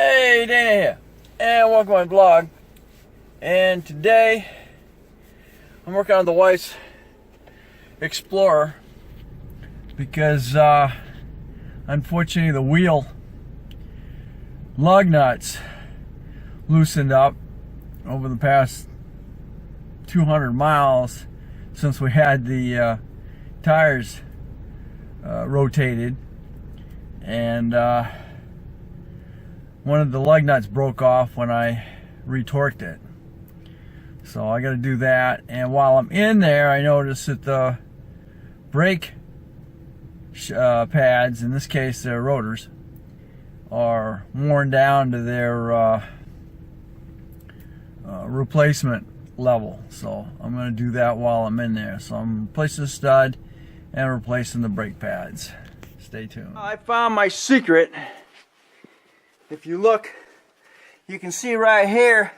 Hey, Dana here, and welcome to my blog. And today, I'm working on the wife's Explorer because, unfortunately, the wheel lug nuts loosened up over the past 200 miles since we had the tires rotated, and one of the lug nuts broke off when I retorqued it. So I got to do that. And while I'm in there, I noticed that the brake pads, in this case their rotors, are worn down to their replacement level. So I'm going to do that while I'm in there. So I'm replacing the stud and replacing the brake pads. Stay tuned. I found my secret. If you look, you can see right here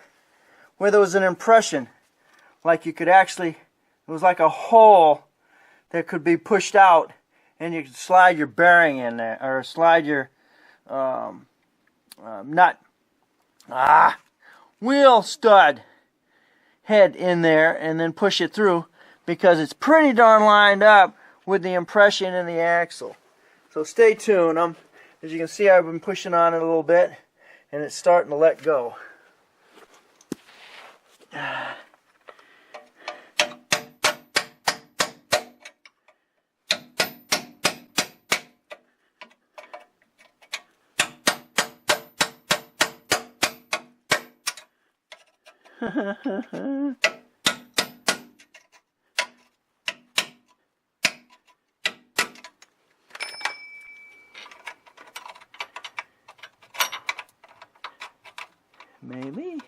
where there was an impression, like you could actually, it was like a hole that could be pushed out, and you could slide your bearing in there, or slide your wheel stud head in there, and then push it through, because it's pretty darn lined up with the impression in the axle. So stay tuned. As you can see, I've been pushing on it a little bit, and it's starting to let go. Maybe.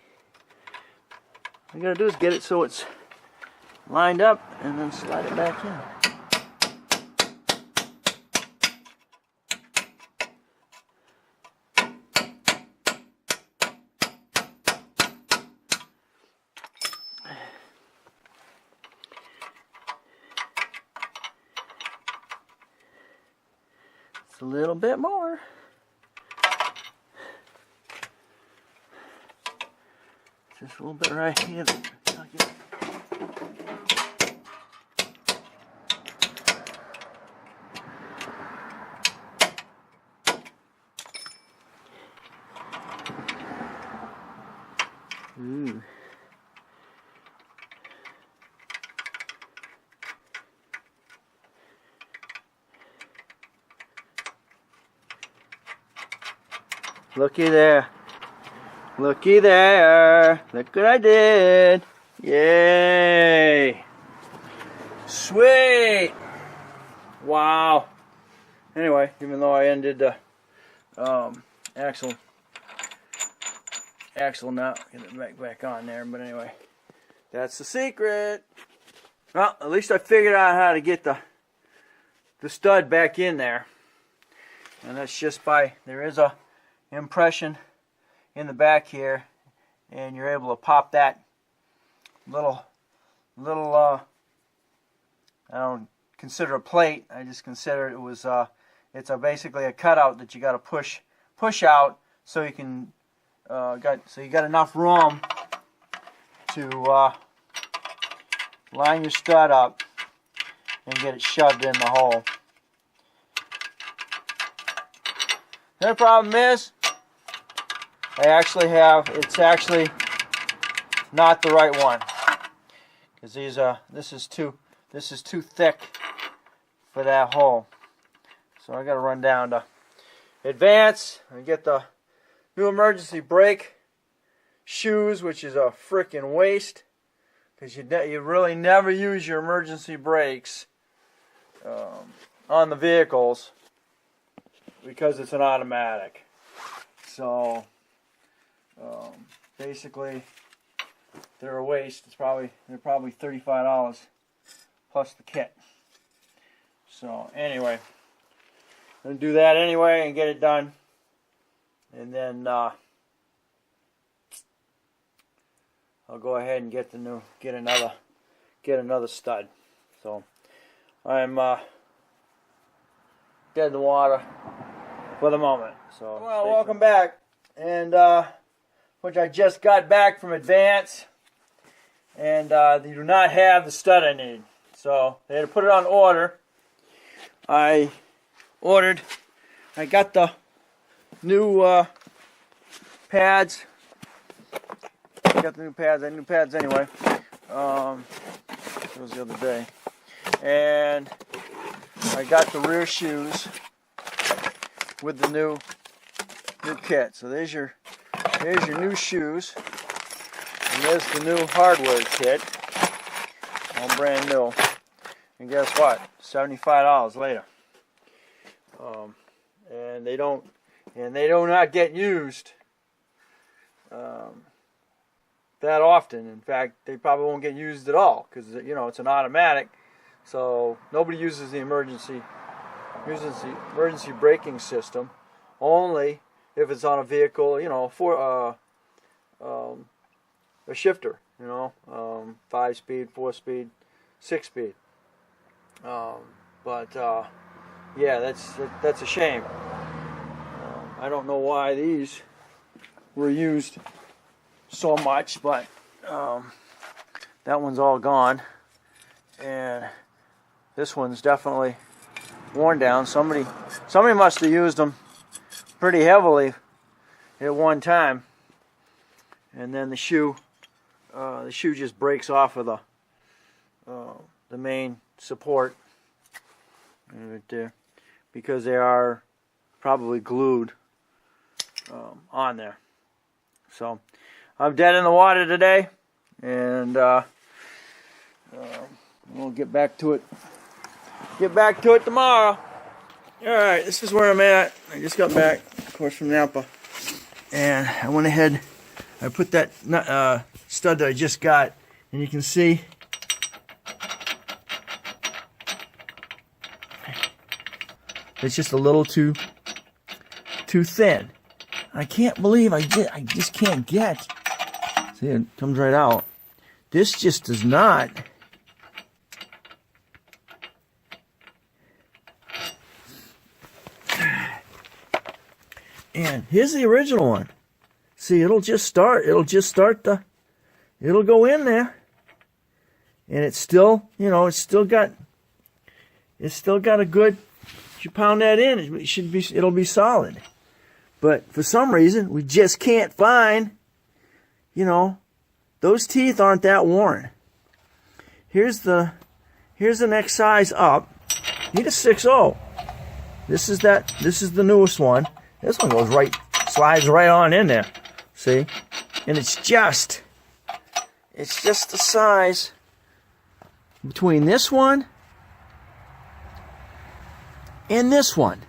All you gotta do is get it so it's lined up and then slide it back in. It's a little bit more. Just a little bit right here. Ooh. Looky there. Looky there. Look what I did. Yay. Sweet. Wow. Anyway, even though I ended the axle nut, get it back on there, but anyway, that's the secret. Well, at least I figured out how to get the stud back in there. And that's just by, there is a impression in the back here, and you're able to pop that little I don't consider a plate, I just consider it was it's basically a cutout that you got to push out, so you can you got enough room to line your stud up and get it shoved in the hole. The only problem is, it's actually not the right one, because this is too thick for that hole. So I got to run down to Advance and get the new emergency brake shoes, which is a freaking waste, because you really never use your emergency brakes on the vehicles, because it's an automatic. So basically, they're a waste. They're probably $35 plus the kit. So anyway, I'm gonna do that anyway and get it done, and then I'll go ahead and get another stud. So I'm dead in the water for the moment. So well, welcome back. and which I just got back from Advance, and they do not have the stud I need, so they had to put it on order. I got the new pads. I got the new pads. I had new pads anyway. It was the other day, and I got the rear shoes with the new kit. So there's your new shoes, and there's the new hardware kit, all brand new. And guess what? $75 later. And they do not get used that often. In fact, they probably won't get used at all because it's an automatic, so nobody uses the emergency braking system. Only if it's on a vehicle, for a shifter, 5-speed, 4-speed, 6-speed. Yeah, that's a shame. I don't know why these were used so much, but that one's all gone, and this one's definitely worn down. Somebody must have used them pretty heavily at one time, and then the shoe just breaks off of the main support right there, because they are probably glued on there. So I'm dead in the water today, and we'll get back to it tomorrow. Alright, this is where I'm at. I just got back, of course, from Napa, and I went ahead, I put that stud that I just got, and you can see it's just a little too thin. I can't believe I just can't get. See, it comes right out. This just does not. And here's the original one. See, it'll go in there, and it's still got a good. If you pound that in, it'll be solid. But for some reason, we just can't find, those teeth aren't that worn. Here's the next size up. Need a 6.0. This is the newest one. This one slides right on in there. See? And it's just the size between this one and this one.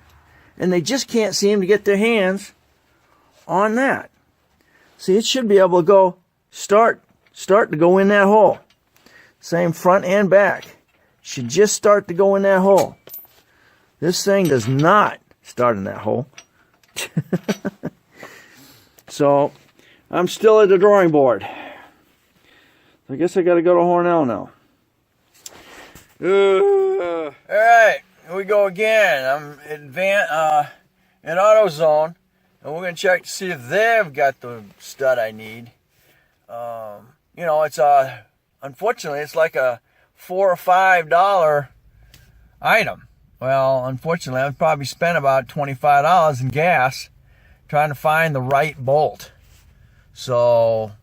And they just can't seem to get their hands on that. See, it should be able to go start to go in that hole. Same front and back. Should just start to go in that hole. This thing does not start in that hole. So, I'm still at the drawing board. I guess I got to go to Hornell now. Alright. Here we go again. I'm in AutoZone, and we're going to check to see if they've got the stud I need. It's unfortunately, it's like a $4 or $5 item. Well, unfortunately, I've probably spent about $25 in gas trying to find the right bolt. So,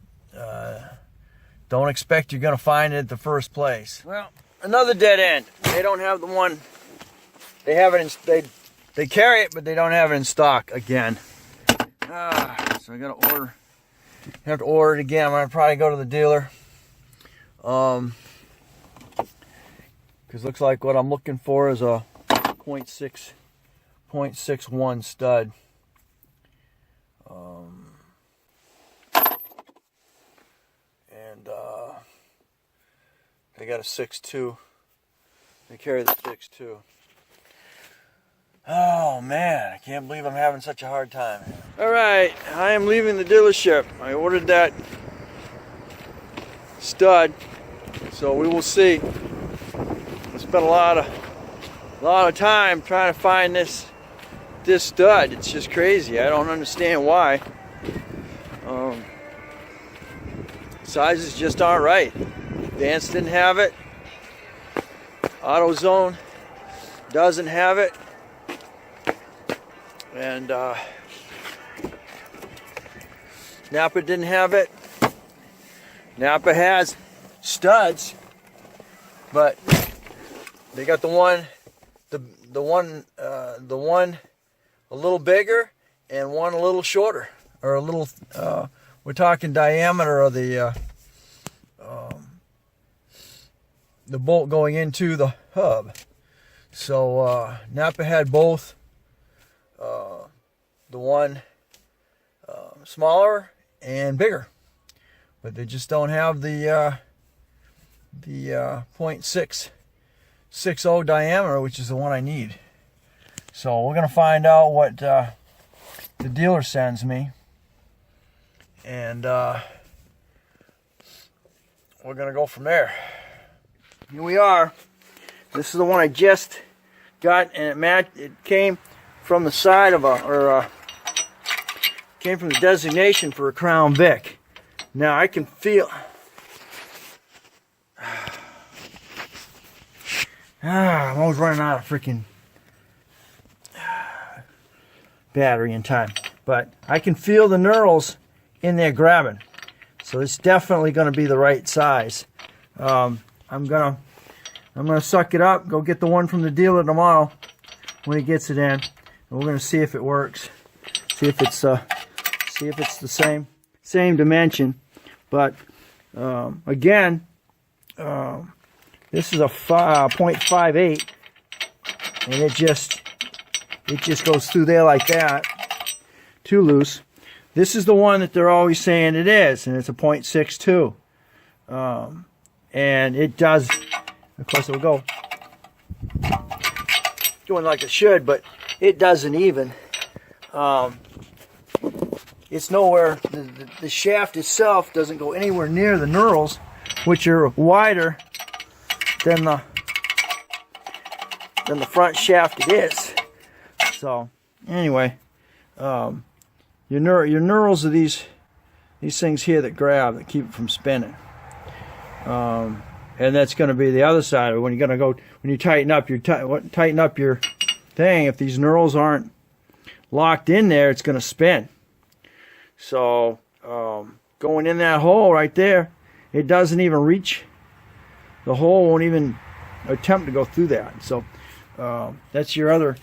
don't expect you're going to find it at the first place. Well, another dead end. They don't have the one. They have it in, they carry it, but they don't have it in stock again. So I gotta have to order it again. I'm gonna probably go to the dealer. Because looks like what I'm looking for is a 0.61 stud. They got a 6.2. They carry the 6.2. Oh man, I can't believe I'm having such a hard time. Alright, I am leaving the dealership. I ordered that stud, so we will see. I spent a lot of time trying to find this stud. It's just crazy. I don't understand why. Sizes just aren't right. Vance didn't have it. AutoZone doesn't have it. And Napa didn't have it. Napa has studs, but they got the one a little bigger and one a little shorter, or a little. We're talking diameter of the bolt going into the hub. So Napa had both. The one smaller and bigger, but they just don't have the 0.660 diameter, which is the one I need. So we're gonna find out what the dealer sends me, and we're gonna go from there. Here we are. This is the one I just got, and it came from the side of came from the designation for a Crown Vic. Now I can feel I'm always running out of freaking battery in time, but I can feel the knurls in there grabbing, so it's definitely going to be the right size. I'm gonna suck it up, go get the one from the dealer tomorrow when he gets it in, and we're gonna see if it works, see if it's the same dimension. But again, this is a 0.58, and it just goes through there like that, too loose. This is the one that they're always saying it is, and it's a 0.62, and it does. Of course, it will go going like it should, but it doesn't even. It's nowhere. The shaft itself doesn't go anywhere near the knurls, which are wider than the front shaft it is. So anyway, your knurls are these things here that grab, that keep it from spinning. And that's going to be the other side of it. When you tighten up your thing, if these knurls aren't locked in there, it's going to spin. So going in that hole right there, it doesn't even reach. The hole won't even attempt to go through that. So that's your other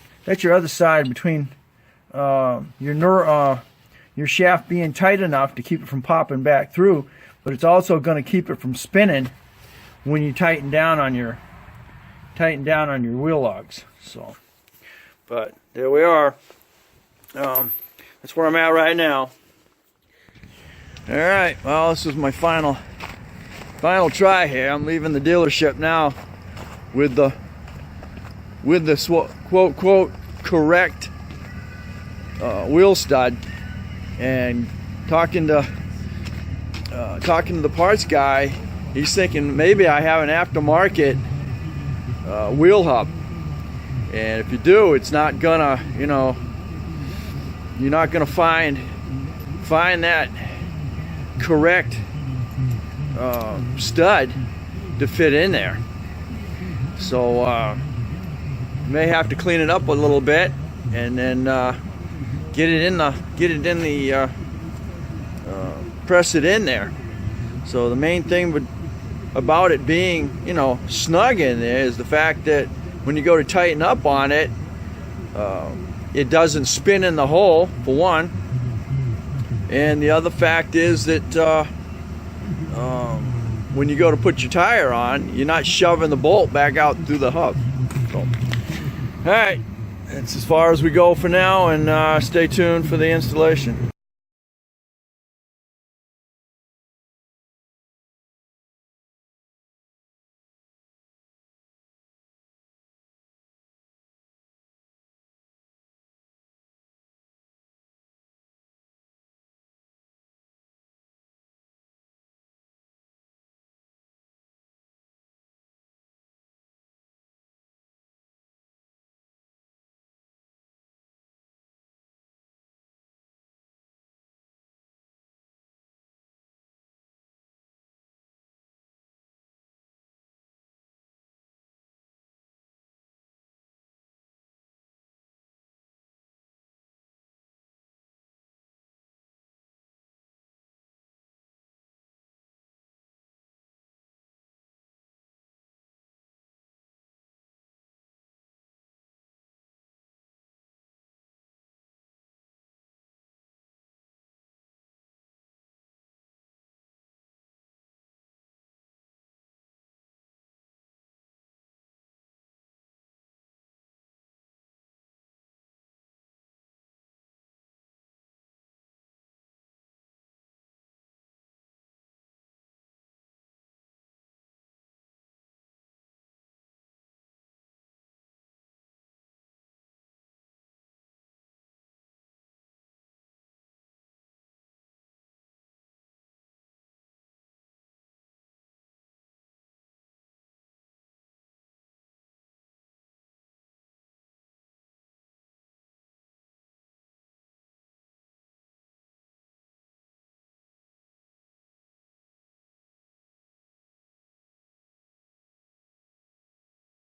side, between your shaft being tight enough to keep it from popping back through, but it's also going to keep it from spinning when you tighten down on your wheel lugs. So, but there we are. That's where I'm at right now. All right. Well, this is my final try here. I'm leaving the dealership now with this quote correct wheel stud, and talking to the parts guy. He's thinking maybe I have an aftermarket wheel hub, and if you do, it's not gonna, you're not gonna find that correct stud to fit in there. So may have to clean it up a little bit, and then press it in there. So the main thing about it being, snug in there is the fact that when you go to tighten up on it, it doesn't spin in the hole, for one. And the other fact is that when you go to put your tire on, you're not shoving the bolt back out through the hub. So, all right, that's as far as we go for now, and stay tuned for the installation.